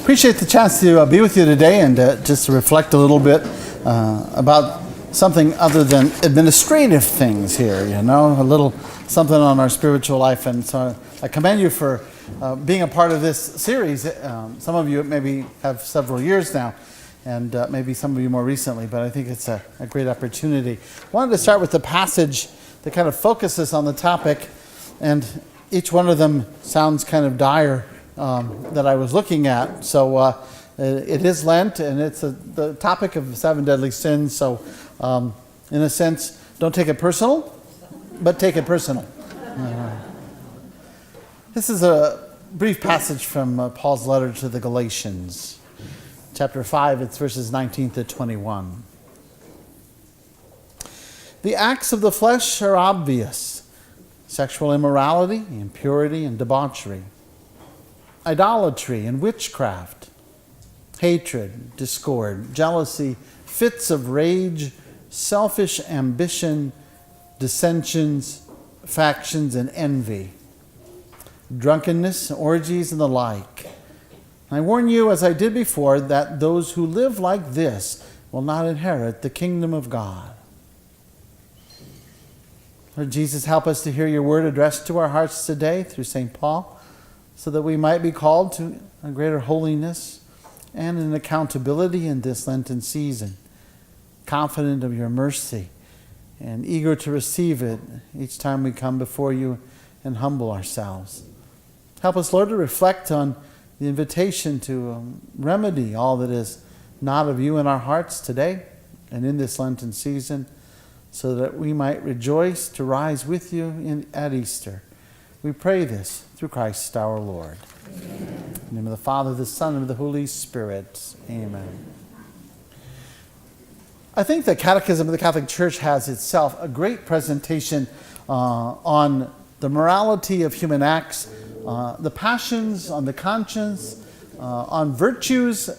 Appreciate the chance to be with you today and just to reflect a little bit about something other than administrative things here, a little something on our spiritual life. And so I commend you for being a part of this series. Some of you maybe have several years now, and maybe some of you more recently, but I think it's a great opportunity. I wanted to start with the passage that kind of focuses on the topic, and each one of them sounds kind of dire that I was looking at. So it is Lent, and it's the topic of 7 deadly sins. So in a sense, don't take it personal, but take it personal. This is a brief passage from Paul's letter to the Galatians. Chapter 5, it's verses 19 to 21. The acts of the flesh are obvious: sexual immorality, impurity, and debauchery, idolatry and witchcraft, hatred, discord, jealousy, fits of rage, selfish ambition, dissensions, factions, and envy, drunkenness, orgies, and the like. I warn you, as I did before, that those who live like this will not inherit the kingdom of God. Lord Jesus, help us to hear your word addressed to our hearts today through St. Paul, so that we might be called to a greater holiness and an accountability in this Lenten season, confident of your mercy and eager to receive it each time we come before you and humble ourselves. Help us, Lord, to reflect on the invitation to remedy all that is not of you in our hearts today and in this Lenten season, so that we might rejoice to rise with you at Easter. We pray this through Christ our Lord. Amen. In the name of the Father, the Son, and of the Holy Spirit. Amen. I think the Catechism of the Catholic Church has itself a great presentation on the morality of human acts, the passions, on the conscience, on virtues,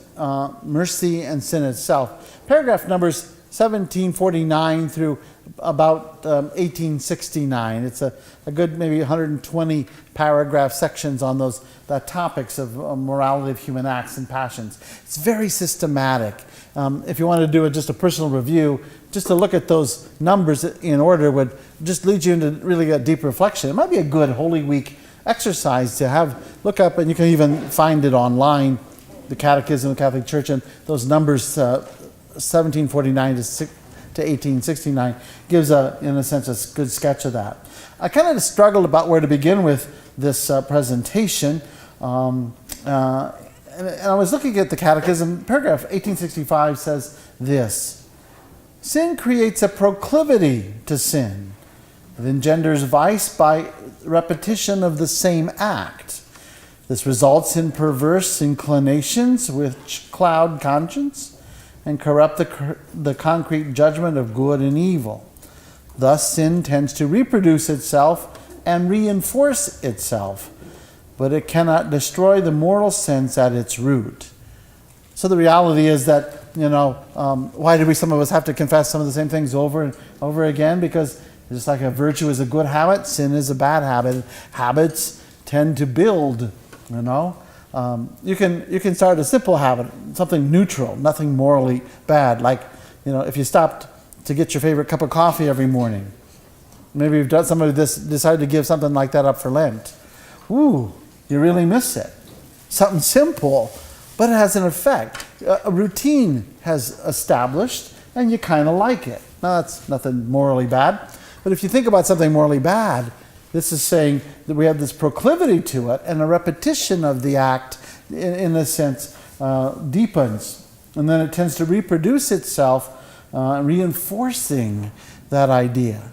mercy, and sin itself. Paragraph numbers 1749 through about 1869. It's a good maybe 120 paragraph sections on those topics of morality of human acts and passions. It's very systematic. If you want to do just a personal review, just to look at those numbers in order would just lead you into really a deep reflection. It might be a good Holy Week exercise to look up, and you can even find it online, the Catechism of the Catholic Church, and those numbers 1749 to 1869 gives, in a sense, a good sketch of that. I kind of struggled about where to begin with this presentation. And I was looking at the Catechism. Paragraph 1865 says this: sin creates a proclivity to sin. It engenders vice by repetition of the same act. This results in perverse inclinations which cloud conscience and corrupt the concrete judgment of good and evil. Thus, sin tends to reproduce itself and reinforce itself, but it cannot destroy the moral sense at its root. So the reality is that, why do some of us have to confess some of the same things over and over again? Because just like a virtue is a good habit, sin is a bad habit. Habits tend to build, You can start a simple habit, something neutral, nothing morally bad. Like, if you stopped to get your favorite cup of coffee every morning, maybe you've done somebody decided to give something like that up for Lent. Ooh, you really miss it. Something simple, but it has an effect. A routine has established, and you kind of like it. Now, that's nothing morally bad. But if you think about something morally bad, this is saying that we have this proclivity to it, and a repetition of the act, in a sense, deepens. And then it tends to reproduce itself, reinforcing that idea.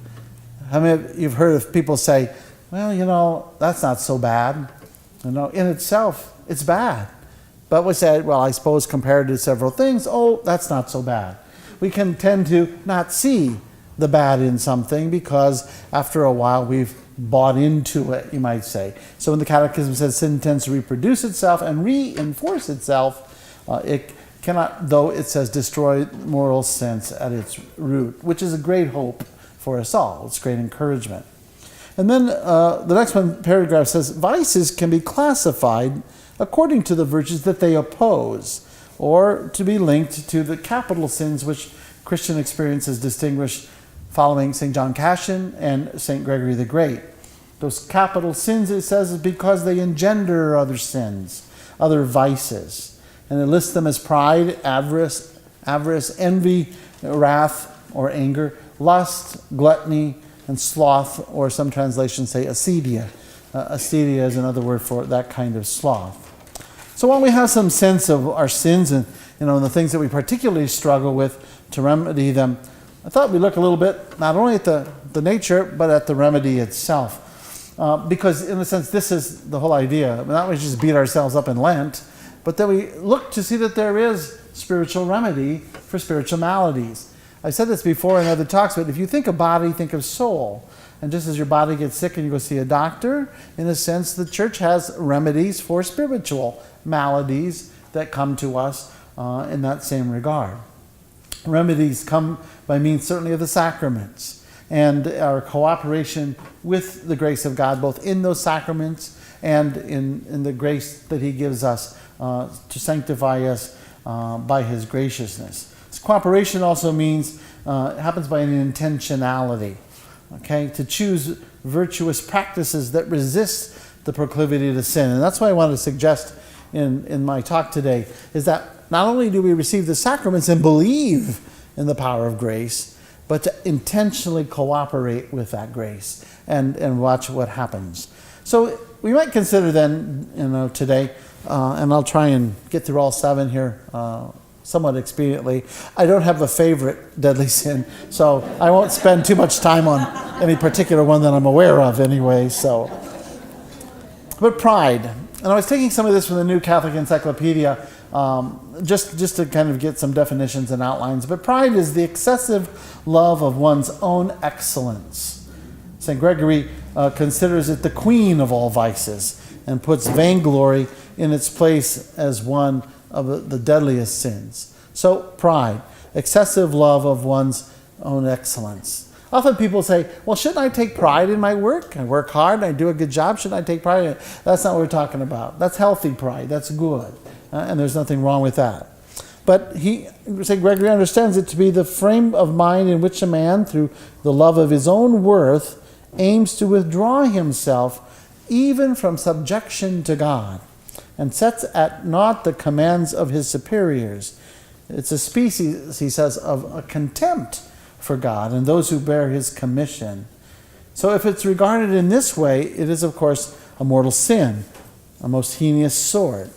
How many of you've heard of people say, well, that's not so bad. In itself, it's bad. But we say, well, I suppose compared to several things, that's not so bad. We can tend to not see the bad in something because after a while we've bought into it, you might say. So when the Catechism says sin tends to reproduce itself and reinforce itself, it cannot, though it says destroy moral sense at its root, which is a great hope for us all. It's great encouragement. And then the next one, paragraph says, vices can be classified according to the virtues that they oppose, or to be linked to the capital sins which Christian experience has distinguished following St. John Cassian and St. Gregory the Great. Those capital sins, it says, is because they engender other sins, other vices. And it lists them as pride, avarice, envy, wrath or anger, lust, gluttony, and sloth, or some translations say acedia. Acedia is another word for that kind of sloth. So while we have some sense of our sins and the things that we particularly struggle with to remedy them, I thought we'd look a little bit not only at the nature, but at the remedy itself. Because in a sense, this is the whole idea. Not we just beat ourselves up in Lent, but that we look to see that there is spiritual remedy for spiritual maladies. I said this before in other talks, but if you think of body, think of soul. And just as your body gets sick and you go see a doctor, in a sense, the church has remedies for spiritual maladies that come to us in that same regard. Remedies come by means certainly of the sacraments and our cooperation with the grace of God, both in those sacraments and in the grace that he gives us to sanctify us by his graciousness. This cooperation also means it happens by an intentionality, okay, to choose virtuous practices that resist the proclivity to sin. And that's why I wanted to suggest in my talk today is that not only do we receive the sacraments and believe in the power of grace, but to intentionally cooperate with that grace and watch what happens. So we might consider then, today, and I'll try and get through all 7 here somewhat expediently. I don't have a favorite deadly sin, so I won't spend too much time on any particular one that I'm aware of anyway. But pride, and I was taking some of this from the New Catholic Encyclopedia, just to kind of get some definitions and outlines. But pride is the excessive love of one's own excellence. St. Gregory considers it the queen of all vices and puts vainglory in its place as one of the deadliest sins. So pride, excessive love of one's own excellence. Often people say, well, shouldn't I take pride in my work? I work hard, I do a good job, shouldn't I take pride in it? That's not what we're talking about. That's healthy pride, that's good. And there's nothing wrong with that. But St. Gregory understands it to be the frame of mind in which a man, through the love of his own worth, aims to withdraw himself even from subjection to God, and sets at naught the commands of his superiors. It's a species, he says, of a contempt for God and those who bear his commission. So if it's regarded in this way, it is, of course, a mortal sin, a most heinous sort.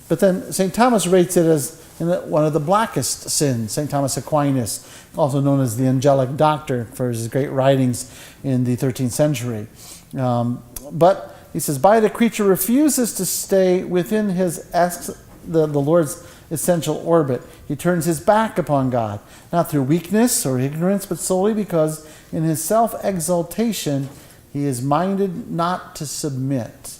But then St. Thomas rates it as one of the blackest sins. St. Thomas Aquinas, also known as the angelic doctor for his great writings in the 13th century. But he says, by it a creature refuses to stay within the Lord's essential orbit. He turns his back upon God, not through weakness or ignorance, but solely because in his self-exaltation he is minded not to submit.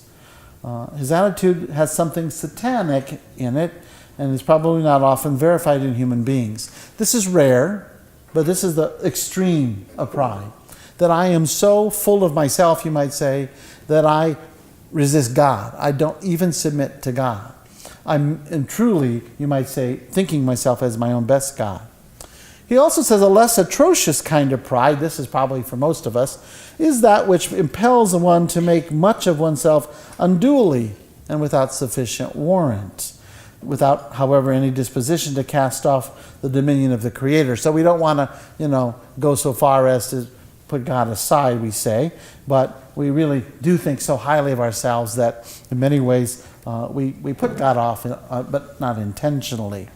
His attitude has something satanic in it, and is probably not often verified in human beings. This is rare, but this is the extreme of pride. That I am so full of myself, you might say, that I resist God. I don't even submit to God. I'm truly, you might say, thinking myself as my own best God. He also says a less atrocious kind of pride, this is probably for most of us, is that which impels one to make much of oneself unduly and without sufficient warrant, without, however, any disposition to cast off the dominion of the Creator. So we don't want to, go so far as to put God aside, we say, but we really do think so highly of ourselves that in many ways we put God off, but not intentionally.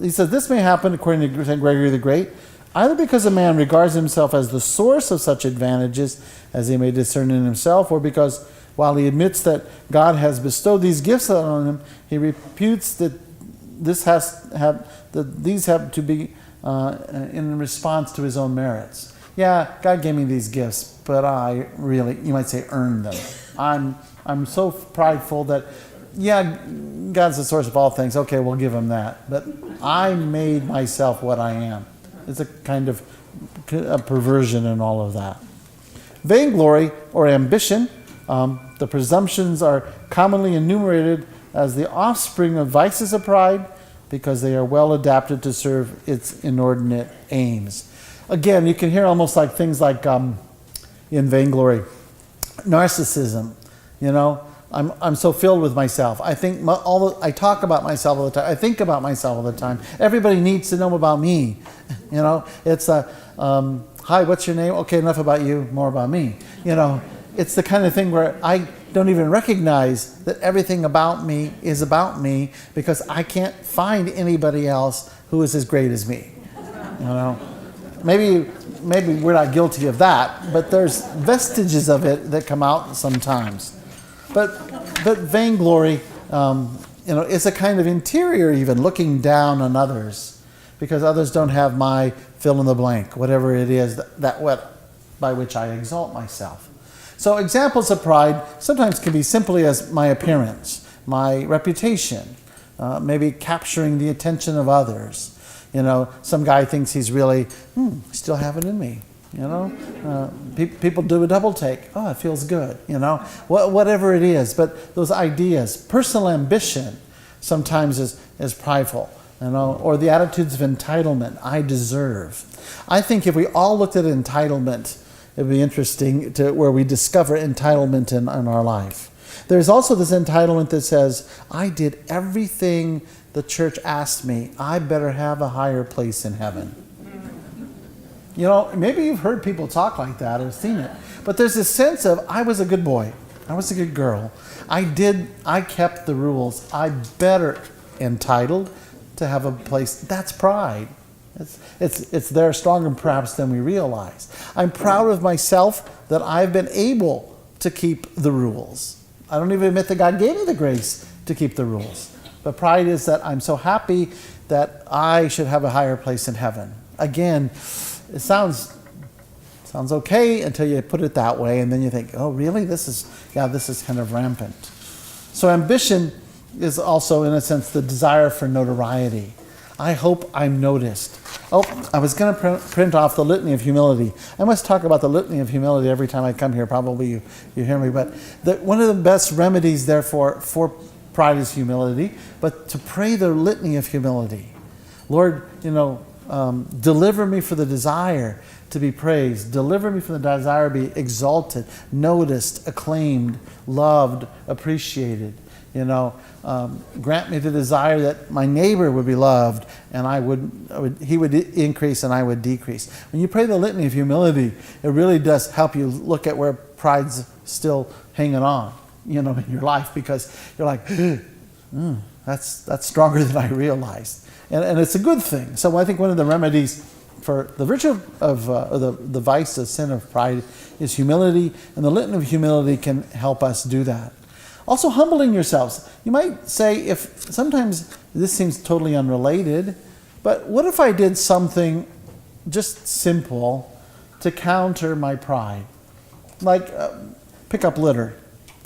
He says this may happen, according to St. Gregory the Great, either because a man regards himself as the source of such advantages as he may discern in himself, or because while he admits that God has bestowed these gifts on him, he reputes that these have to be in response to his own merits. Yeah, God gave me these gifts, but I really, you might say, earned them. I'm so prideful that, yeah, God's the source of all things. Okay, we'll give him that. But I made myself what I am. It's a kind of a perversion in all of that. Vainglory or ambition, the presumptions are commonly enumerated as the offspring of vices of pride because they are well adapted to serve its inordinate aims. Again, you can hear almost like things like in vainglory, narcissism. I'm so filled with myself. I talk about myself all the time. I think about myself all the time. Everybody needs to know about me. It's hi, what's your name? Okay, enough about you, more about me. It's the kind of thing where I don't even recognize that everything about me is about me because I can't find anybody else who is as great as me. Maybe we're not guilty of that, but there's vestiges of it that come out sometimes. But vainglory, is a kind of interior even, looking down on others because others don't have my fill in the blank, whatever it is that by which I exalt myself. So examples of pride sometimes can be simply as my appearance, my reputation, maybe capturing the attention of others. Some guy thinks he's really, still have it in me. People do a double take. Oh, it feels good. Whatever it is. But those ideas, personal ambition, sometimes is prideful. Or the attitudes of entitlement. I deserve. I think if we all looked at entitlement, it'd be interesting to where we discover entitlement in our life. There's also this entitlement that says, I did everything the church asked me. I better have a higher place in heaven. Maybe you've heard people talk like that or seen it. But there's this sense of, I was a good boy. I was a good girl. I kept the rules. I better entitled to have a place. That's pride. It's there stronger perhaps than we realize. I'm proud of myself that I've been able to keep the rules. I don't even admit that God gave me the grace to keep the rules. But pride is that I'm so happy that I should have a higher place in heaven. Again, it sounds okay until you put it that way, and then you think, oh, really? This is kind of rampant. So ambition is also, in a sense, the desire for notoriety. I hope I'm noticed. Oh, I was going to print off the Litany of Humility. I must talk about the Litany of Humility every time I come here. Probably you hear me. But one of the best remedies, therefore, for pride is humility. But to pray the Litany of Humility. Lord, deliver me for the desire to be praised. Deliver me from the desire to be exalted, noticed, acclaimed, loved, appreciated. Grant me the desire that my neighbor would be loved and he would increase and I would decrease. When you pray the Litany of Humility, it really does help you look at where pride's still hanging on, in your life, because you're like, that's stronger than I realized. And it's a good thing. So I think one of the remedies for the virtue of the vice, the sin of pride, is humility, and the Litany of Humility can help us do that. Also, humbling yourselves. You might say, if sometimes this seems totally unrelated, but what if I did something just simple to counter my pride? Like pick up litter.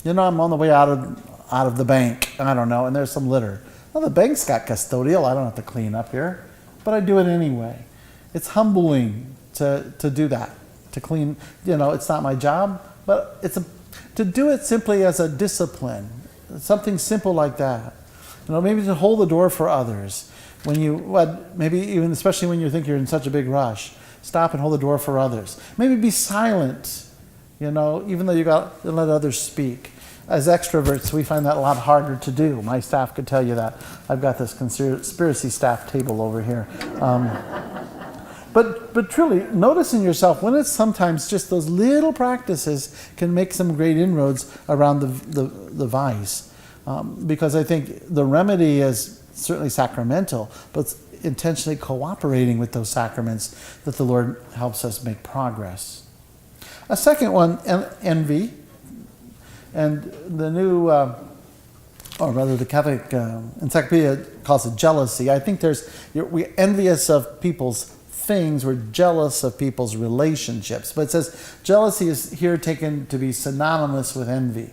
I'm on the way out of the bank, I don't know, and there's some litter. Well, the bank's got custodial. I don't have to clean up here, but I do it anyway. It's humbling to do that, to clean. It's not my job, but to do it simply as a discipline, something simple like that. Maybe to hold the door for others. Maybe even especially when you think you're in such a big rush, stop and hold the door for others. Maybe be silent, even though you got to let others speak. As extroverts, we find that a lot harder to do. My staff could tell you that. I've got this conspiracy staff table over here. But truly, notice in yourself when it's sometimes just those little practices can make some great inroads around the vice. Because I think the remedy is certainly sacramental, but it's intentionally cooperating with those sacraments that the Lord helps us make progress. A second one, envy. And the new, or rather the Catholic Encyclopedia calls it jealousy. I think we're envious of people's things, we're jealous of people's relationships. But it says jealousy is here taken to be synonymous with envy.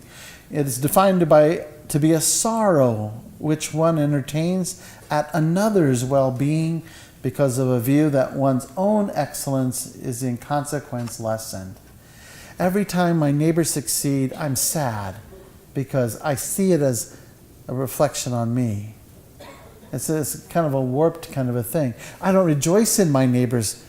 It is defined to be a sorrow which one entertains at another's well-being because of a view that one's own excellence is in consequence lessened. Every time my neighbors succeed, I'm sad because I see it as a reflection on me. It's kind of a warped kind of a thing. I don't rejoice in my neighbor's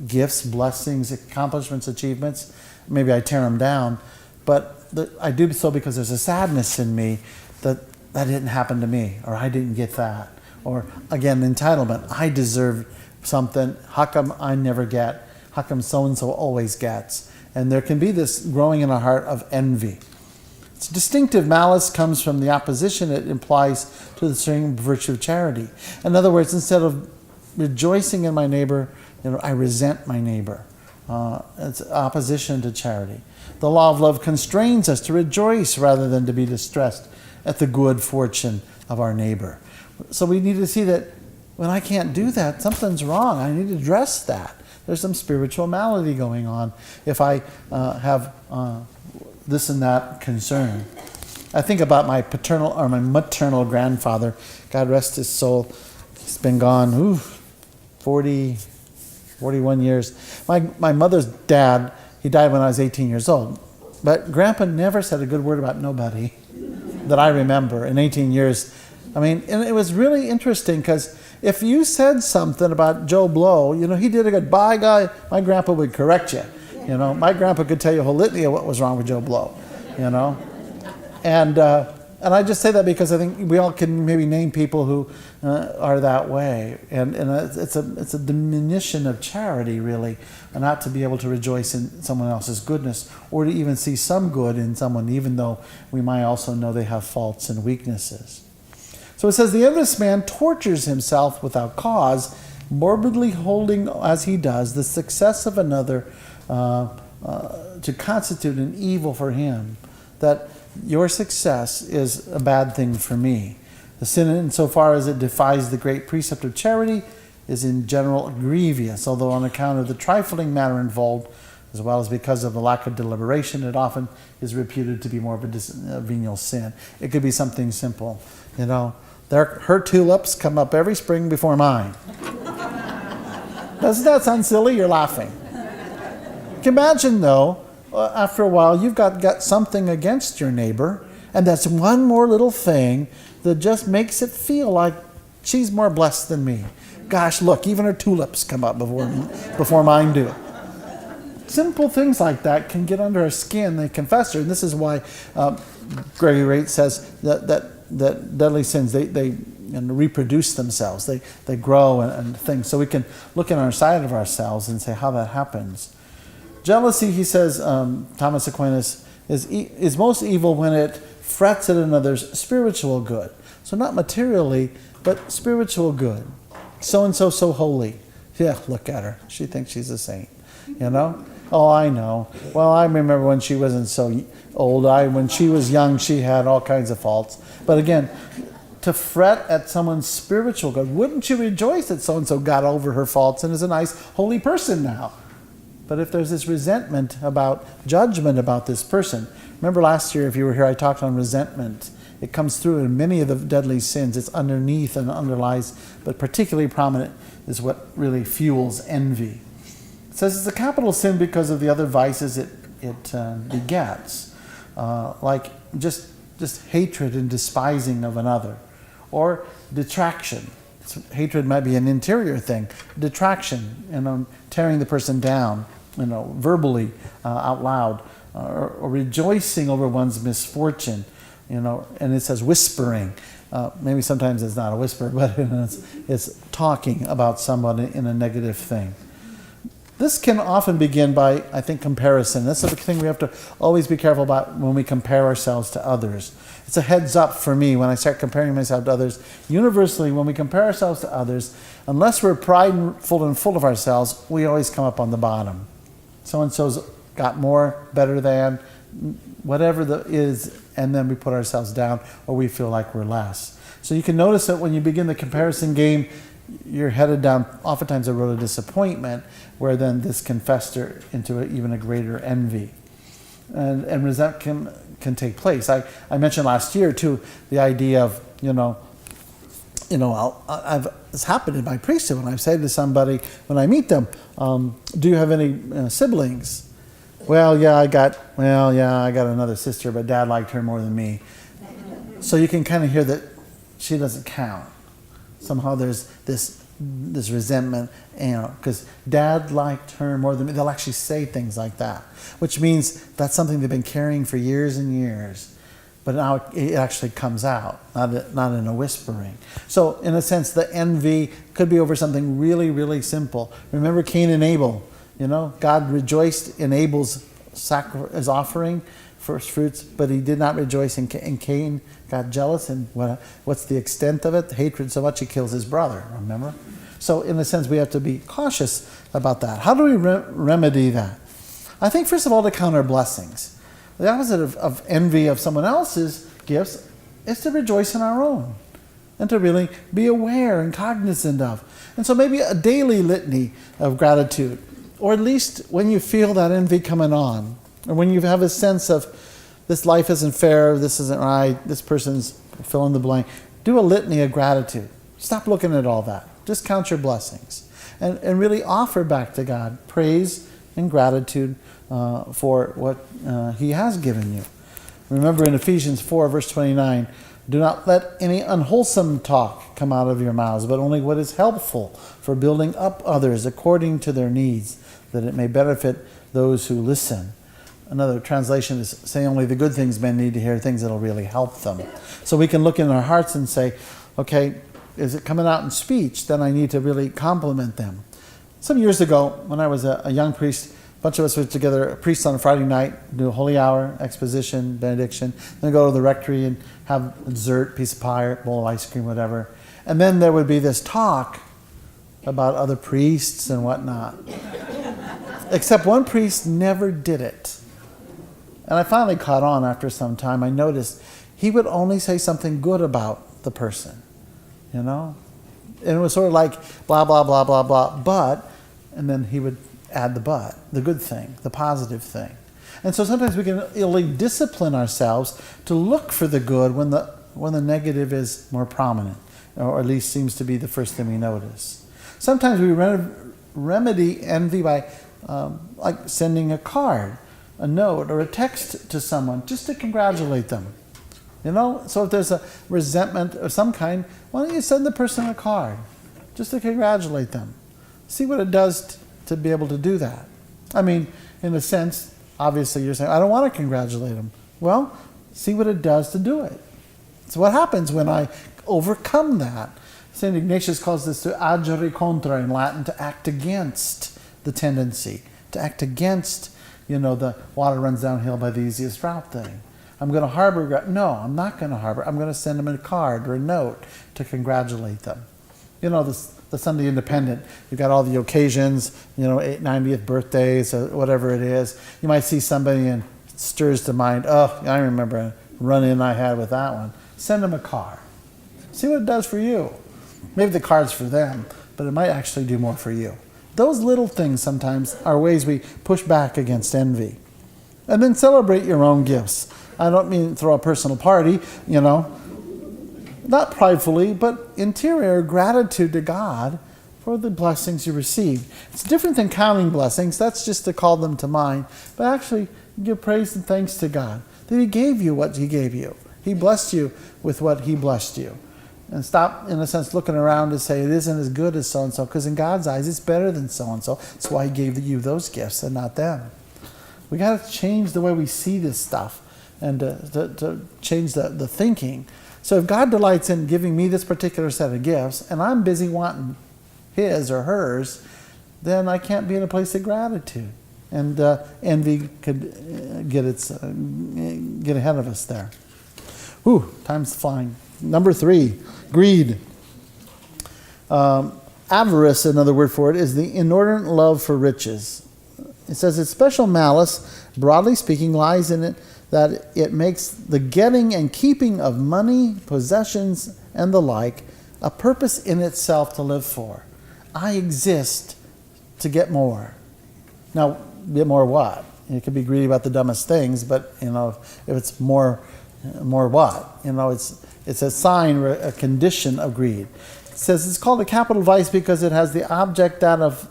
gifts, blessings, accomplishments, achievements. Maybe I tear them down, but I do so because there's a sadness in me that didn't happen to me, or I didn't get that. Or again, entitlement. I deserve something. How come I never get? How come so-and-so always gets? And there can be this growing in our heart of envy. Its distinctive malice comes from the opposition it implies to the certain virtue of charity. In other words, instead of rejoicing in my neighbor, I resent my neighbor. It's opposition to charity. The law of love constrains us to rejoice rather than to be distressed at the good fortune of our neighbor. So we need to see that when I can't do that, something's wrong. I need to address that. There's some spiritual malady going on if I have this and that concern. I think about my paternal or my maternal grandfather. God rest his soul. He's been gone 41 years. My mother's dad, he died when I was 18 years old. But Grandpa never said a good word about nobody that I remember in 18 years. I mean, and it was really interesting because if you said something about Joe Blow, he did a good by guy, my grandpa would correct you. My grandpa could tell you a whole litany of what was wrong with Joe Blow, And I just say that because I think we all can maybe name people who are that way. And it's a diminution of charity, really, not to be able to rejoice in someone else's goodness or to even see some good in someone, even though we might also know they have faults and weaknesses. So it says, the envious man tortures himself without cause, morbidly holding, as he does, the success of another to constitute an evil for him, that your success is a bad thing for me. The sin, insofar as it defies the great precept of charity, is in general grievous, although on account of the trifling matter involved, as well as because of the lack of deliberation, it often is reputed to be more of a venial sin. It could be something simple. Her tulips come up every spring before mine. Doesn't that sound silly? You're laughing. Imagine, though, after a while, you've got something against your neighbor, and that's one more little thing that just makes it feel like she's more blessed than me. Gosh, look, even her tulips come up before mine do. Simple things like that can get under our skin. They can fester, and this is why Gregory Wright says that deadly sins, they reproduce themselves. They grow and things. So we can look in our side of ourselves and say how that happens. Jealousy, he says, Thomas Aquinas, is most evil when it frets at another's spiritual good. So not materially, but spiritual good. So-and-so so holy. Yeah, look at her. She thinks she's a saint. Oh, I know. Well, I remember when she wasn't so old. When she was young, she had all kinds of faults. But again, to fret at someone's spiritual good, wouldn't you rejoice that so-and-so got over her faults and is a nice, holy person now? But if there's this resentment about judgment about this person, remember last year, if you were here, I talked on resentment. It comes through in many of the deadly sins. It's underneath and underlies, but particularly prominent is what really fuels envy. It says it's a capital sin because of the other vices it begets, like just hatred and despising of another, or detraction. Hatred might be an interior thing. Detraction, tearing the person down, verbally out loud, or rejoicing over one's misfortune, and it says whispering. Maybe sometimes it's not a whisper, but it's talking about someone in a negative thing. This can often begin by, I think, comparison. That's the thing we have to always be careful about when we compare ourselves to others. It's a heads up for me when I start comparing myself to others. Universally, when we compare ourselves to others, unless we're prideful and full of ourselves, we always come up on the bottom. So-and-so's got more, better than, whatever is, and then we put ourselves down or we feel like we're less. So you can notice that when you begin the comparison game, you're headed down oftentimes a road of disappointment, where then this can fester into even a greater envy. And resentment can take place. I mentioned last year, too, the idea of, it's happened in my priesthood when I say to somebody, when I meet them, do you have any siblings? Well, yeah, I got another sister, but Dad liked her more than me. So you can kind of hear that she doesn't count. Somehow there's this resentment, because Dad liked her more than me. They'll actually say things like that, which means that's something they've been carrying for years and years. But now it actually comes out, not in a whispering. So in a sense, the envy could be over something really, really simple. Remember Cain and Abel. God rejoiced in Abel's his offering, first fruits, but he did not rejoice in Cain. Got jealous, and what's the extent of it? Hatred so much he kills his brother, remember? So in a sense, we have to be cautious about that. How do we remedy that? I think, first of all, to count our blessings. The opposite of envy of someone else's gifts is to rejoice in our own and to really be aware and cognizant of. And so maybe a daily litany of gratitude, or at least when you feel that envy coming on, or when you have a sense of this life isn't fair, this isn't right, this person's fill in the blank, do a litany of gratitude. Stop looking at all that. Just count your blessings and really offer back to God praise and gratitude for what He has given you. Remember in Ephesians 4, verse 29, do not let any unwholesome talk come out of your mouths, but only what is helpful for building up others according to their needs, that it may benefit those who listen. Another translation is say only the good things men need to hear, things that will really help them. So we can look in our hearts and say, okay, is it coming out in speech? Then I need to really compliment them. Some years ago, when I was a young priest, a bunch of us were together, a priest on a Friday night, do a holy hour, exposition, benediction, then go to the rectory and have a dessert, piece of pie, bowl of ice cream, whatever. And then there would be this talk about other priests and whatnot. Except one priest never did it. And I finally caught on after some time. I noticed he would only say something good about the person, And it was sort of like blah, blah, blah, blah, blah, but, and then he would add the but, the good thing, the positive thing. And so sometimes we can really discipline ourselves to look for the good when the negative is more prominent, or at least seems to be the first thing we notice. Sometimes we remedy envy by like sending a card, a note, or a text to someone just to congratulate them. So if there's a resentment of some kind, why don't you send the person a card just to congratulate them? See what it does to be able to do that. I mean, in a sense, obviously you're saying, I don't want to congratulate them. Well, see what it does to do it. So what happens when I overcome that? St. Ignatius calls this to agere contra in Latin, to act against the tendency, to act against, the water runs downhill by the easiest route thing. I'm going to harbor regret. No, I'm not going to harbor. I'm going to send them a card or a note to congratulate them. The Sunday Independent, you've got all the occasions, 90th birthdays, or whatever it is. You might see somebody and it stirs to mind, oh, I remember a run-in I had with that one. Send them a card. See what it does for you. Maybe the card's for them, but it might actually do more for you. Those little things sometimes are ways we push back against envy. And then celebrate your own gifts. I don't mean throw a personal party, not pridefully, but interior gratitude to God for the blessings you receive. It's different than counting blessings. That's just to call them to mind. But actually give praise and thanks to God that He gave you what He gave you. He blessed you with what He blessed you. And stop, in a sense, looking around to say it isn't as good as so-and-so, because in God's eyes, it's better than so-and-so. That's why He gave you those gifts and not them. We got to change the way we see this stuff and to change the thinking. So if God delights in giving me this particular set of gifts, and I'm busy wanting His or hers, then I can't be in a place of gratitude. And envy could get ahead of us there. Whew, time's flying. Number 3, greed. Avarice, another word for it, is the inordinate love for riches. It says its special malice, broadly speaking, lies in it that it makes the getting and keeping of money, possessions, and the like a purpose in itself to live for. I exist to get more. Now, get more what? You could be greedy about the dumbest things, but if it's more what? It's a sign or a condition of greed. It says it's called a capital vice because it has the object that of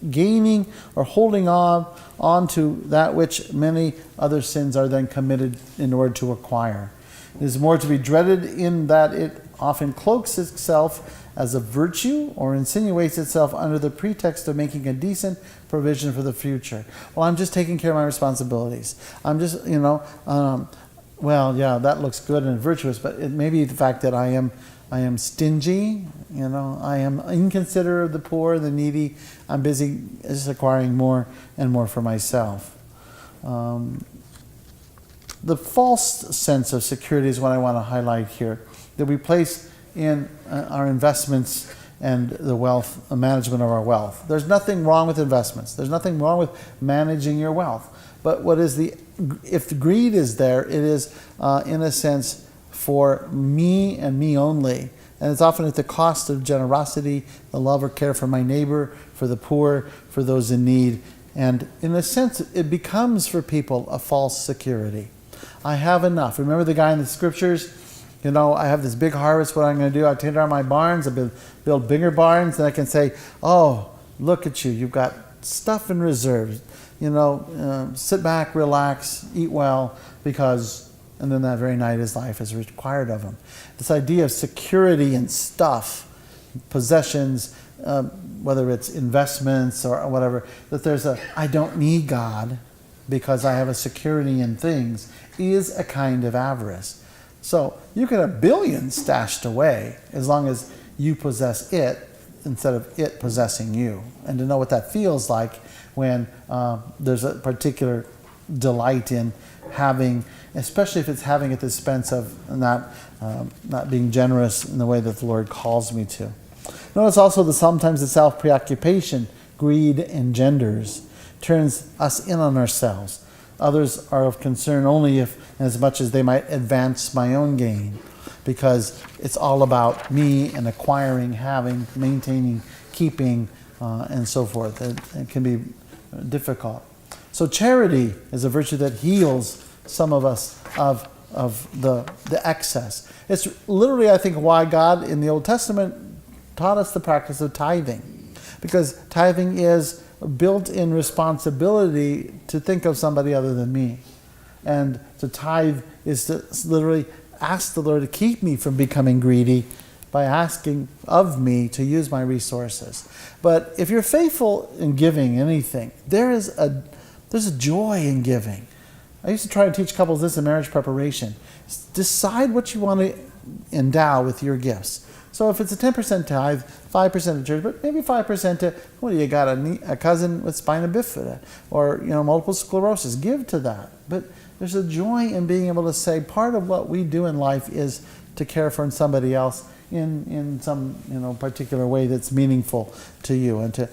gaining or holding on to that which many other sins are then committed in order to acquire. It is more to be dreaded in that it often cloaks itself as a virtue or insinuates itself under the pretext of making a decent provision for the future. Well, I'm just taking care of my responsibilities. I'm just, well, yeah, that looks good and virtuous, but it may be the fact that I am stingy, I am inconsiderate of the poor, the needy. I'm busy just acquiring more and more for myself. The false sense of security is what I want to highlight here, that we place in our investments and the wealth, management of our wealth. There's nothing wrong with investments. There's nothing wrong with managing your wealth. But if the greed is there, it is in a sense for me and me only. And it's often at the cost of generosity, the love or care for my neighbor, for the poor, for those in need. And in a sense, it becomes for people a false security. I have enough. Remember the guy in the scriptures? I have this big harvest. What I'm going to do, I tear down my barns, I build bigger barns, and I can say, oh, look at you. You've got stuff in reserve. Sit back, relax, eat well, and then that very night his life is required of him. This idea of security in stuff, possessions, whether it's investments or whatever, that there's I don't need God because I have a security in things, is a kind of avarice. So you can have billions stashed away as long as you possess it instead of it possessing you. And to know what that feels like when there's a particular delight in having, especially if it's having at the expense of not being generous in the way that the Lord calls me to. Notice also that sometimes the self-preoccupation greed engenders turns us in on ourselves. Others are of concern only if, as much as they might advance my own gain, because it's all about me and acquiring, having, maintaining, keeping, and so forth. It can be difficult. So charity is a virtue that heals some of us of the excess. It's literally, I think, why God in the Old Testament taught us the practice of tithing, because tithing is built-in responsibility to think of somebody other than me. And to tithe is to literally ask the Lord to keep me from becoming greedy by asking of me to use my resources. But if you're faithful in giving anything, there's a joy in giving. I used to try to teach couples this in marriage preparation. Decide what you want to endow with your gifts. So if it's a 10% tithe, 5% to church, but maybe 5% to, what do you got, a cousin with spina bifida or multiple sclerosis, give to that. But there's a joy in being able to say part of what we do in life is to care for somebody else in some particular way that's meaningful to you, and to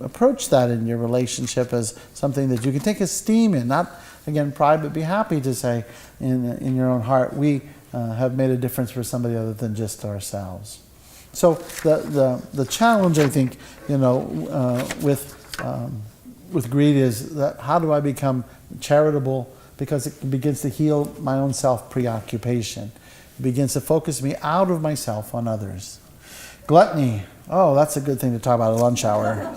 approach that in your relationship as something that you can take esteem in, not again pride, but be happy to say in your own heart, we have made a difference for somebody other than just ourselves. So the challenge, I think, with greed is that how do I become charitable, because it begins to heal my own self-preoccupation. It begins to focus me out of myself on others. Gluttony. Oh, that's a good thing to talk about at lunch hour,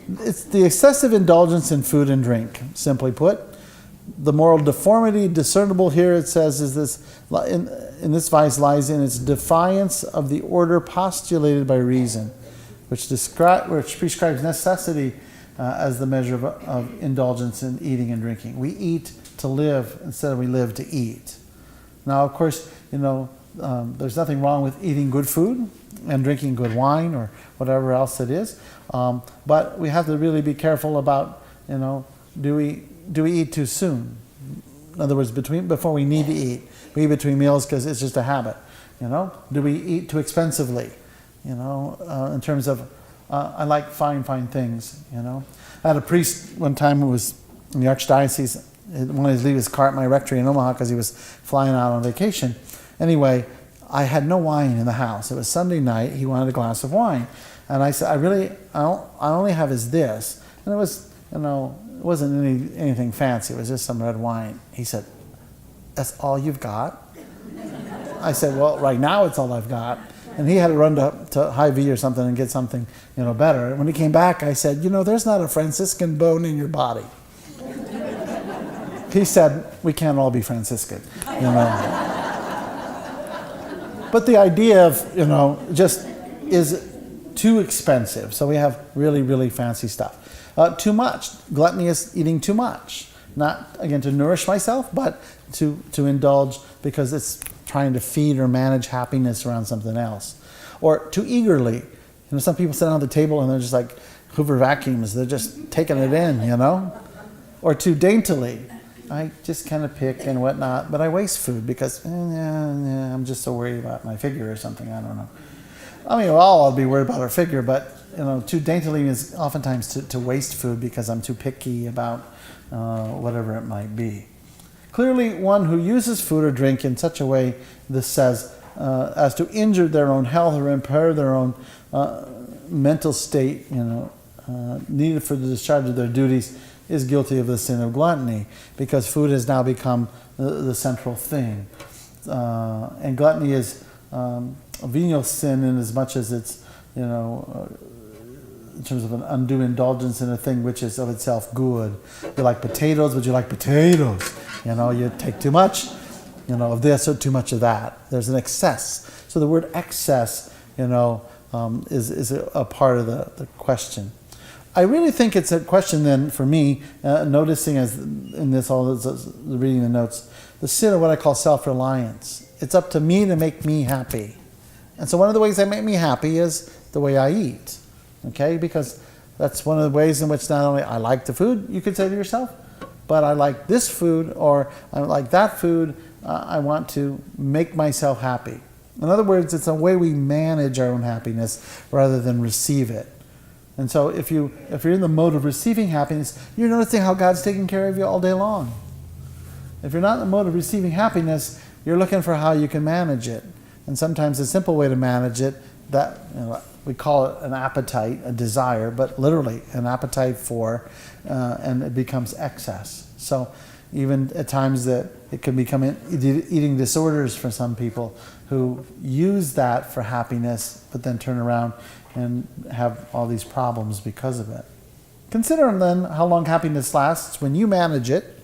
It's the excessive indulgence in food and drink, simply put. The moral deformity discernible here, it says, is this in this vice lies in its defiance of the order postulated by reason, which prescribes necessity as the measure of indulgence in eating and drinking. We eat to live instead of we live to eat. Now, of course, there's nothing wrong with eating good food and drinking good wine or whatever else it is, but we have to really be careful about, do we eat too soon? In other words, before we need to eat. We eat between meals because it's just a habit. Do we eat too expensively? In terms of, I like fine things. I had a priest one time who was in the Archdiocese, wanted to leave his car at my rectory in Omaha because he was flying out on vacation. Anyway, I had no wine in the house. It was Sunday night. He wanted a glass of wine. And I said, I only have is this. And it was, it wasn't anything fancy. It was just some red wine. He said, that's all you've got? I said, well, right now it's all I've got. And he had to run to Hy-Vee or something and get something, better. And when he came back, I said, there's not a Franciscan bone in your body. He said, we can't all be Franciscan, But the idea of, just is too expensive. So we have really, really fancy stuff. Too much. Gluttony is eating too much. Not, again, to nourish myself, but to indulge because it's trying to feed or manage happiness around something else. Or too eagerly. Some people sit on the table and they're just like Hoover vacuums. They're just taking it in, Or too daintily. I just kind of pick and whatnot, but I waste food because I'm just so worried about my figure or something. I don't know. I mean, I'll be worried about our figure, but too daintily is oftentimes to waste food because I'm too picky about whatever it might be. Clearly, one who uses food or drink in such a way, this says, as to injure their own health or impair their own mental state, needed for the discharge of their duties, is guilty of the sin of gluttony, because food has now become the central thing. And gluttony is a venial sin in as much as it's, in terms of an undue indulgence in a thing which is of itself good. You like potatoes, but you like potatoes. You take too much, of this or too much of that. There's an excess. So the word excess, is a part of the question. I really think it's a question then for me, noticing as in this, all this, reading the notes, the sin of what I call self-reliance. It's up to me to make me happy. And so one of the ways that make me happy is the way I eat. Okay? Because that's one of the ways in which not only I like the food, you could say to yourself, but I like this food or I like that food. I want to make myself happy. In other words, it's a way we manage our own happiness rather than receive it. And so if you're in the mode of receiving happiness, you're noticing how God's taking care of you all day long. If you're not in the mode of receiving happiness, you're looking for how you can manage it. And sometimes a simple way to manage it, that we call it an appetite, a desire, but literally an appetite for, and it becomes excess. So even at times that it can become eating disorders for some people who use that for happiness, but then turn around and have all these problems because of it. Consider then how long happiness lasts when you manage it.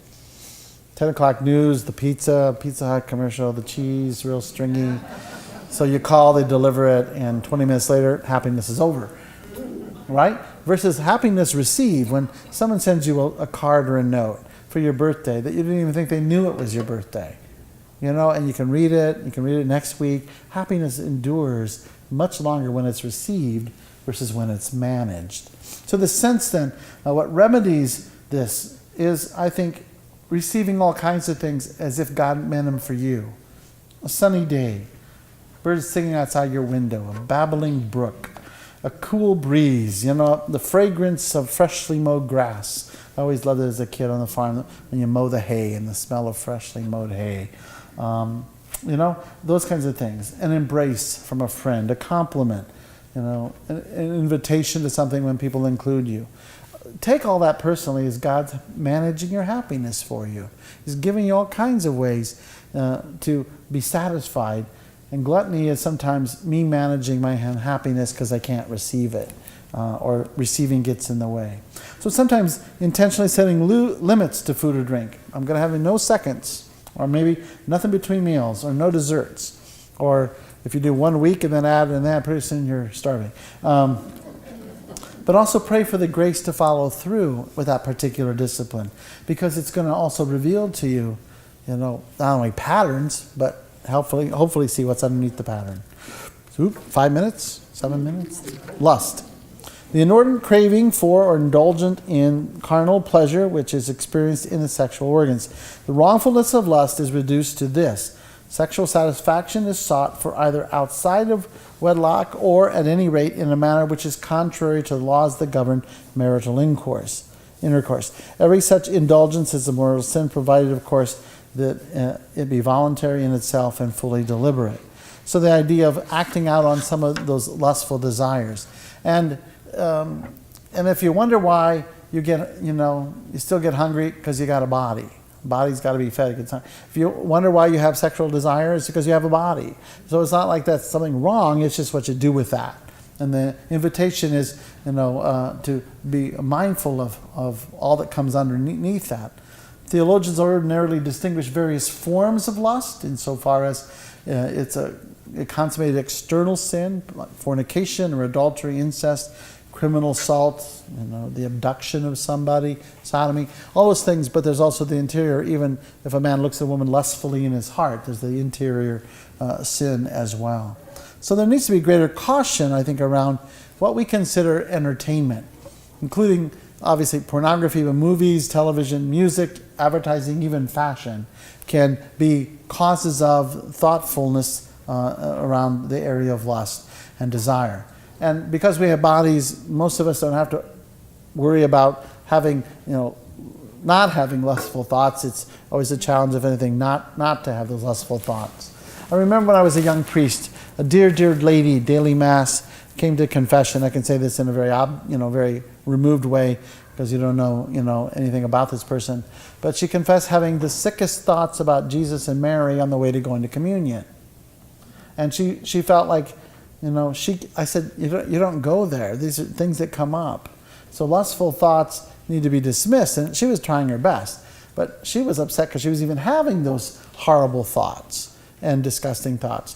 10 o'clock news, the Pizza Hut commercial, the cheese, real stringy. So you call, they deliver it, and 20 minutes later, happiness is over. Right? Versus happiness received when someone sends you a card or a note for your birthday that you didn't even think they knew it was your birthday. And you can read it next week. Happiness endures much longer when it's received versus when it's managed. So the sense then, what remedies this is, I think, receiving all kinds of things as if God meant them for you. A sunny day, birds singing outside your window, a babbling brook, a cool breeze, the fragrance of freshly mowed grass. I always loved it as a kid on the farm when you mow the hay and the smell of freshly mowed hay. Those kinds of things. An embrace from a friend, a compliment, an invitation to something when people include you. Take all that personally as God's managing your happiness for you. He's giving you all kinds of ways to be satisfied. And gluttony is sometimes me managing my happiness because I can't receive it, or receiving gets in the way. So sometimes intentionally setting limits to food or drink. I'm going to have no seconds, or maybe nothing between meals, or no desserts. Or if you do 1 week and then add and that, pretty soon you're starving. But also pray for the grace to follow through with that particular discipline, because it's going to also reveal to you, not only patterns, but hopefully see what's underneath the pattern. 5 minutes, 7 minutes. Lust. The inordinate craving for or indulgent in carnal pleasure, which is experienced in the sexual organs. The wrongfulness of lust is reduced to this: sexual satisfaction is sought for either outside of wedlock or, at any rate, in a manner which is contrary to the laws that govern marital intercourse. Every such indulgence is a mortal sin, provided, of course, that it be voluntary in itself and fully deliberate. So the idea of acting out on some of those lustful desires. And if you wonder why you get, you still get hungry, because you got a body, Body's got to be fed. If you wonder why you have sexual desire, it's because you have a body. So it's not like that's something wrong. It's just what you do with that. And the invitation is, to be mindful of all that comes underneath that. Theologians ordinarily distinguish various forms of lust insofar as it's a consummated external sin, like fornication or adultery, incest, criminal assault, the abduction of somebody, sodomy, all those things. But there's also the interior. Even if a man looks at a woman lustfully in his heart, there's the interior sin as well. So there needs to be greater caution, I think, around what we consider entertainment, including obviously pornography, but movies, television, music, advertising, even fashion can be causes of thoughtfulness around the area of lust and desire. And because we have bodies, most of us don't have to worry about having, not having lustful thoughts. It's always a challenge, if anything, not to have those lustful thoughts. I remember when I was a young priest, a dear, dear lady, daily mass, came to confession. I can say this in a very, very removed way because you don't know, anything about this person. But she confessed having the sickest thoughts about Jesus and Mary on the way to going to communion. And she felt like, I said, you don't go there. These are things that come up. So lustful thoughts need to be dismissed. And she was trying her best. But she was upset because she was even having those horrible thoughts and disgusting thoughts.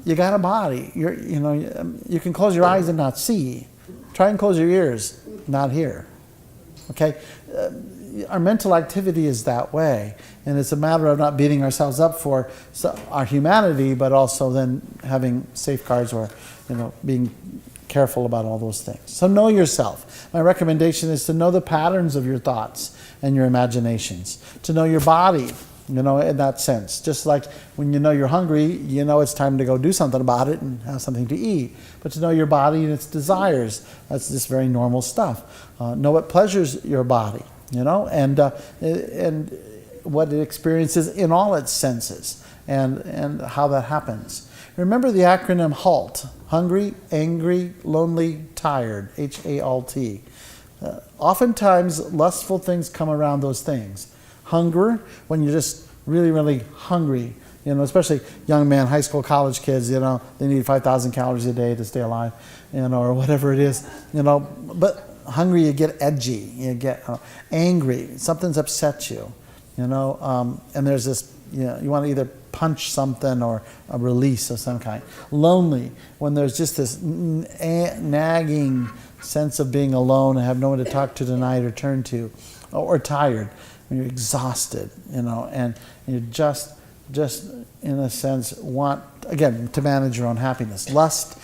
You got a body. You can close your eyes and not see. Try and close your ears, not hear. Okay? Our mental activity is that way. And it's a matter of not beating ourselves up for our humanity, but also then having safeguards or, being careful about all those things. So know yourself. My recommendation is to know the patterns of your thoughts and your imaginations. To know your body, in that sense. Just like when you're hungry, it's time to go do something about it and have something to eat. But to know your body and its desires, that's just very normal stuff. Know what pleasures your body, and what it experiences in all its senses and how that happens. Remember the acronym HALT: hungry, angry, lonely, tired, HALT. Oftentimes, lustful things come around those things. Hunger, when you're just really, really hungry, especially young men, high school, college kids, they need 5,000 calories a day to stay alive, or whatever it is, But hungry, you get edgy, you get angry, something's upset you, and there's this, you want to either punch something or a release of some kind. Lonely, when there's just this nagging sense of being alone and have no one to talk to tonight or turn to, or tired. When you're exhausted, and you just in a sense want, again, to manage your own happiness. Lust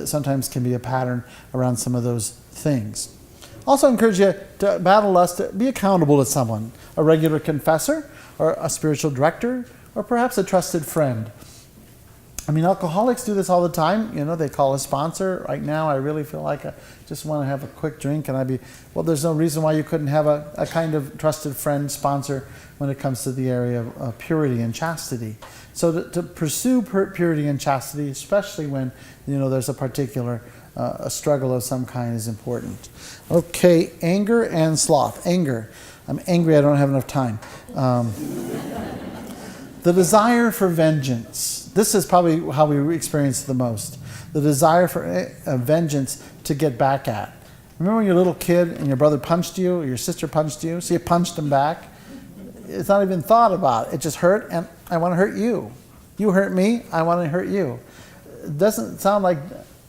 sometimes can be a pattern around some of those things. Also encourage you to battle lust, to be accountable to someone, a regular confessor, or a spiritual director, or perhaps a trusted friend. Alcoholics do this all the time. They call a sponsor. Right now, I really feel like I just want to have a quick drink. And there's no reason why you couldn't have a kind of trusted friend sponsor when it comes to the area of purity and chastity. So to pursue purity and chastity, especially when, there's a particular a struggle of some kind, is important. Okay, anger and sloth. Anger. I'm angry, I don't have enough time. The desire for vengeance. This is probably how we experience it the most. The desire for vengeance to get back at. Remember when you're a little kid and your brother punched you or your sister punched you, so you punched him back? It's not even thought about. It just hurt, and I want to hurt you. You hurt me, I want to hurt you. It doesn't sound like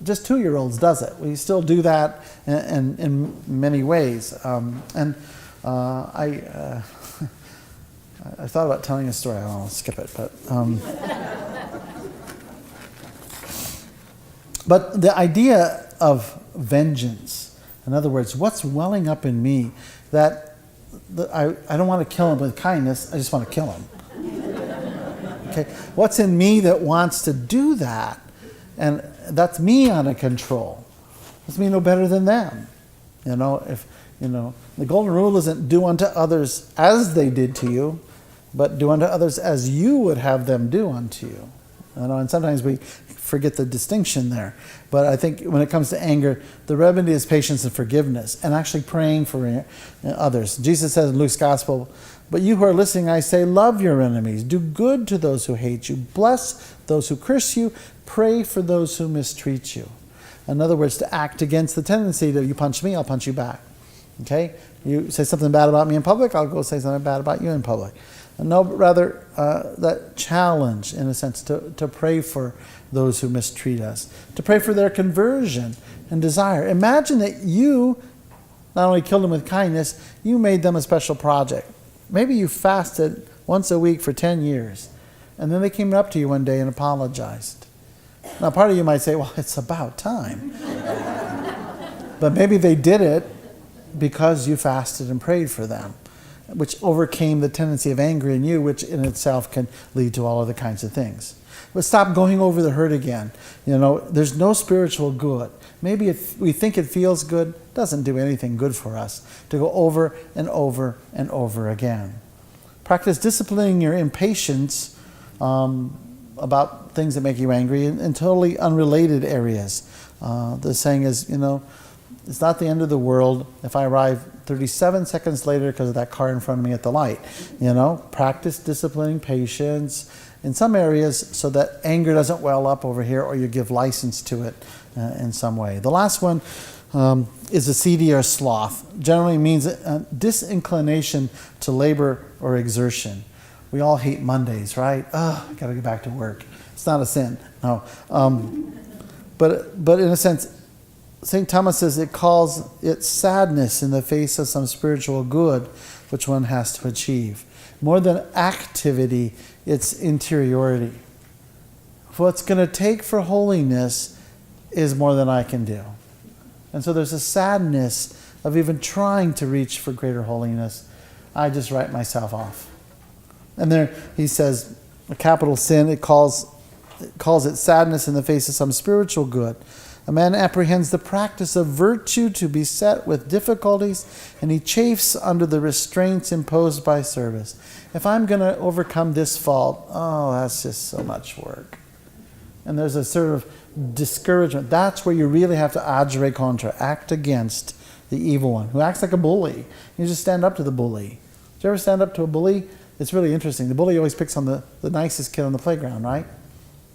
just 2-year-olds, does it? We still do that in many ways. I thought about telling a story. I'll skip it, but the idea of vengeance, in other words, what's welling up in me that I don't want to kill him with kindness, I just want to kill him. Okay, what's in me that wants to do that, and that's me out of control. That's me no better than them. If the golden rule isn't do unto others as they did to you, but do unto others as you would have them do unto you. And sometimes we forget the distinction there. But I think when it comes to anger, the remedy is patience and forgiveness, and actually praying for others. Jesus says in Luke's Gospel, But you who are listening, I say, love your enemies. Do good to those who hate you. Bless those who curse you. Pray for those who mistreat you. In other words, to act against the tendency that you punch me, I'll punch you back. Okay? You say something bad about me in public, I'll go say something bad about you in public. No, but rather that challenge, in a sense, to pray for those who mistreat us, to pray for their conversion and desire. Imagine that you not only killed them with kindness, you made them a special project. Maybe you fasted once a week for 10 years, and then they came up to you one day and apologized. Now, part of you might say, well, it's about time. But maybe they did it because you fasted and prayed for them, which overcame the tendency of anger in you, which in itself can lead to all other kinds of things. But stop going over the hurt again. There's no spiritual good. Maybe if we think it feels good, it doesn't do anything good for us to go over and over and over again. Practice disciplining your impatience about things that make you angry in totally unrelated areas. The saying is, it's not the end of the world if I arrive 37 seconds later because of that car in front of me at the light. Practice disciplining patience in some areas so that anger doesn't well up over here or you give license to it in some way. The last one is acedia or sloth. Generally means a disinclination to labor or exertion. We all hate Mondays, right? I got to get back to work. It's not a sin, no. But in a sense, St. Thomas says it calls it sadness in the face of some spiritual good which one has to achieve. More than activity, it's interiority. What's going to take for holiness is more than I can do. And so there's a sadness of even trying to reach for greater holiness. I just write myself off. And there he says, a capital sin, it calls it sadness in the face of some spiritual good. A man apprehends the practice of virtue to be set with difficulties, and he chafes under the restraints imposed by service. If I'm going to overcome this fault, that's just so much work. And there's a sort of discouragement. That's where you really have to agere contra, act against the evil one, who acts like a bully. You just stand up to the bully. Did you ever stand up to a bully? It's really interesting. The bully always picks on the nicest kid on the playground, right?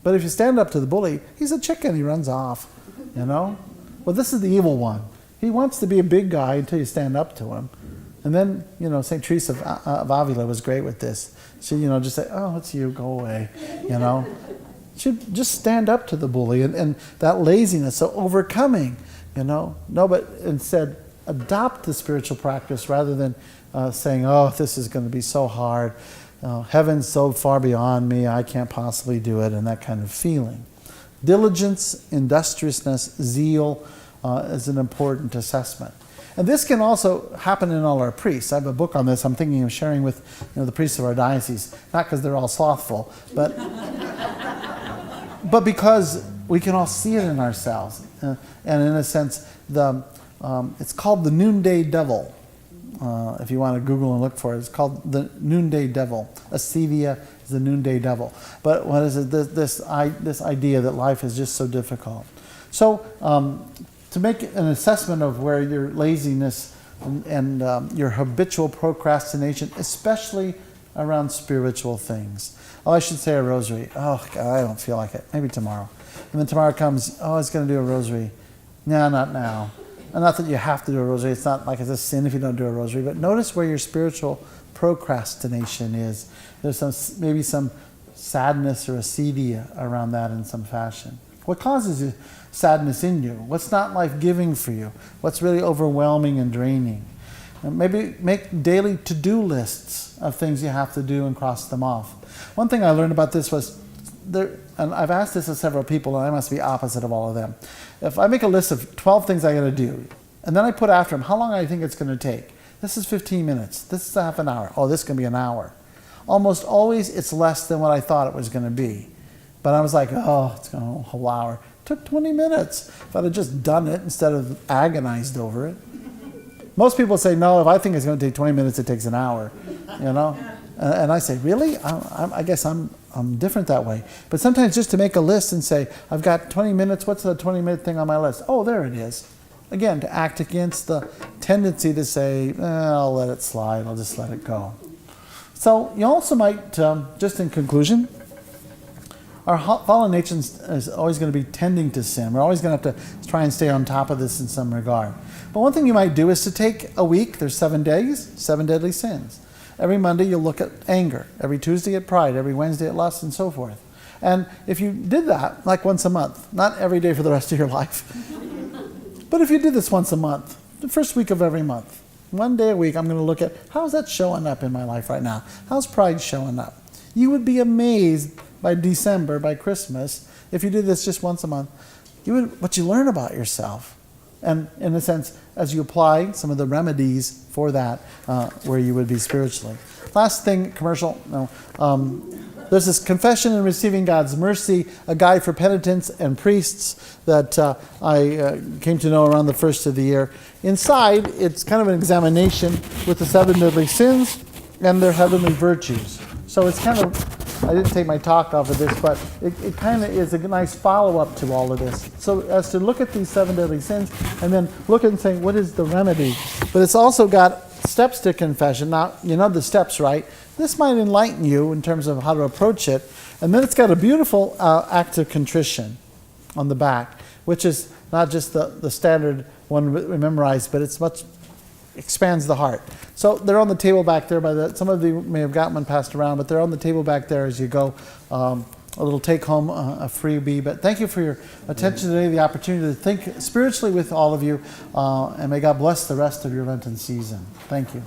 But if you stand up to the bully, he's a chicken. He runs off, Well, this is the evil one. He wants to be a big guy until you stand up to him. And then, St. Teresa of Avila was great with this. She, just say, oh, it's you, go away, She'd just stand up to the bully and that laziness, so overcoming, No, but instead adopt the spiritual practice rather than saying, oh, this is going to be so hard. Heaven's so far beyond me, I can't possibly do it, and that kind of feeling. Diligence, industriousness, zeal is an important assessment. And this can also happen in all our priests. I have a book on this I'm thinking of sharing with the priests of our diocese, not because they're all slothful, but because we can all see it in ourselves. And in a sense, it's called the noonday devil. If you want to Google and look for it, it's called the noonday devil. Acedia is the noonday devil. But what is it? This idea that life is just so difficult. So to make an assessment of where your laziness and your habitual procrastination, especially around spiritual things. Oh, I should say a rosary. Oh, God, I don't feel like it. Maybe tomorrow. And then tomorrow comes, I was going to do a rosary. No, not now. And not that you have to do a rosary. It's not like it's a sin if you don't do a rosary. But notice where your spiritual procrastination is. There's maybe some sadness or acedia around that in some fashion. What causes sadness in you? What's not life-giving for you? What's really overwhelming and draining? And maybe make daily to-do lists of things you have to do and cross them off. One thing I learned about this was, and I've asked this of several people, and I must be opposite of all of them. If I make a list of 12 things I got to do, and then I put after them how long I think it's going to take. This is 15 minutes. This is half an hour. Oh, this is going to be an hour. Almost always it's less than what I thought it was going to be. But I was like, it's going to be a whole hour. It took 20 minutes. If I'd have just done it instead of agonized over it. Most people say, no, if I think it's going to take 20 minutes, it takes an hour. And I say, really? I guess I'm different that way. But sometimes just to make a list and say, I've got 20 minutes, what's the 20-minute thing on my list? Oh, there it is. Again, to act against the tendency to say, I'll let it slide, I'll just let it go. So you also might, just in conclusion, our fallen nature is always going to be tending to sin. We're always going to have to try and stay on top of this in some regard. But one thing you might do is to take a week, there's 7 days, 7 deadly sins. Every Monday you'll look at anger, every Tuesday at pride, every Wednesday at lust, and so forth. And if you did that, like once a month, not every day for the rest of your life, but if you did this once a month, the first week of every month, 1 day a week, I'm going to look at how's that showing up in my life right now? How's pride showing up? You would be amazed by December, by Christmas, if you did this just once a month, what you learn about yourself. And in a sense, as you apply some of the remedies for that, where you would be spiritually. Last thing, commercial, no. There's this Confession and Receiving God's Mercy, a guide for penitents and priests that I came to know around the first of the year. Inside, it's kind of an examination with the 7 deadly sins and their heavenly virtues. So it's kind of, I didn't take my talk off of this, but it kind of is a nice follow-up to all of this. So as to look at these 7 deadly sins and then look and say, what is the remedy? But it's also got steps to confession. Now, you know the steps, right? This might enlighten you in terms of how to approach it. And then it's got a beautiful act of contrition on the back, which is not just the standard one we memorize, but it's much expands the heart. So they're on the table back there. Some of you may have gotten one passed around, but they're on the table back there as you go. A little take home, a freebie. But thank you for your attention today, the opportunity to think spiritually with all of you, and may God bless the rest of your Lenten season. Thank you.